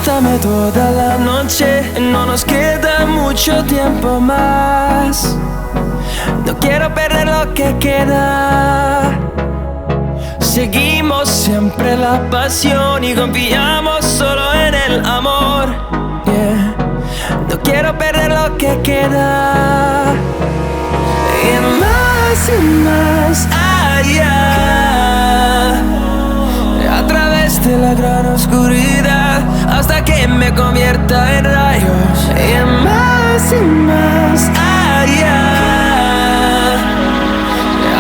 Contéstame toda la noche, no nos queda mucho tiempo más. No quiero perder lo que queda. Seguimos siempre la pasión y confiamos solo en el amor. Yeah. No quiero perder lo que queda. Y más allá, a través de la gran oscuridad, hasta que me convierta en rayos. Y más allá,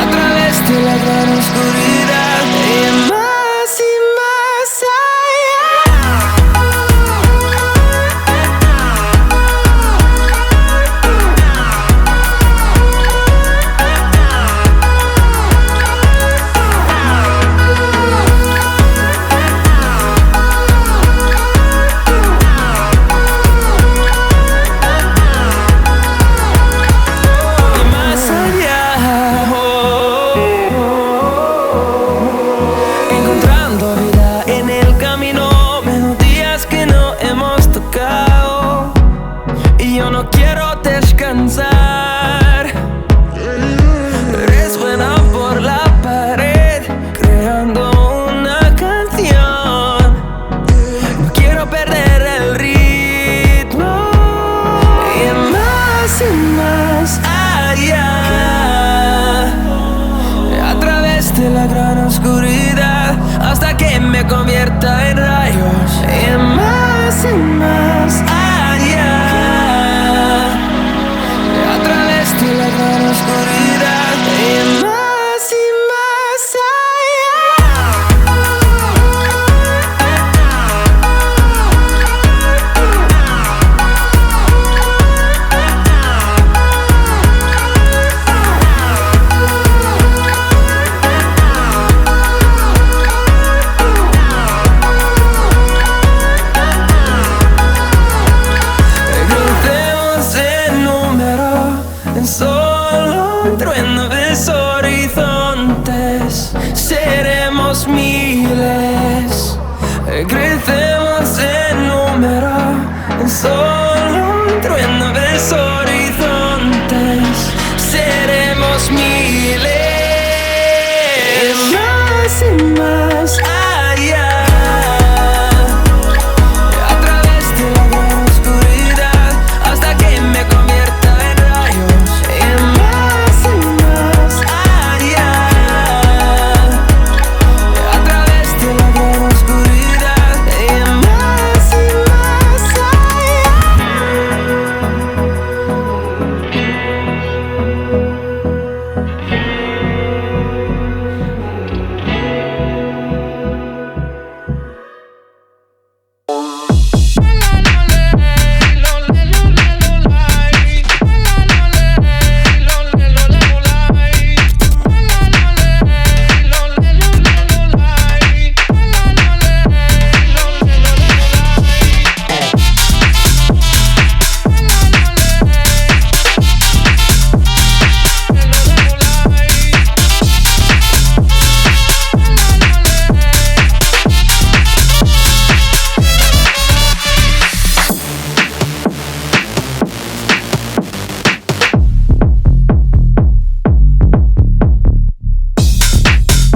a través de la gran oscuridad. Y más resuena por la pared, creando una canción. No quiero perder el ritmo. Y más allá, a través de la gran oscuridad, hasta que me convierta en rayos. Y más allá, a través de la gran oscuridad.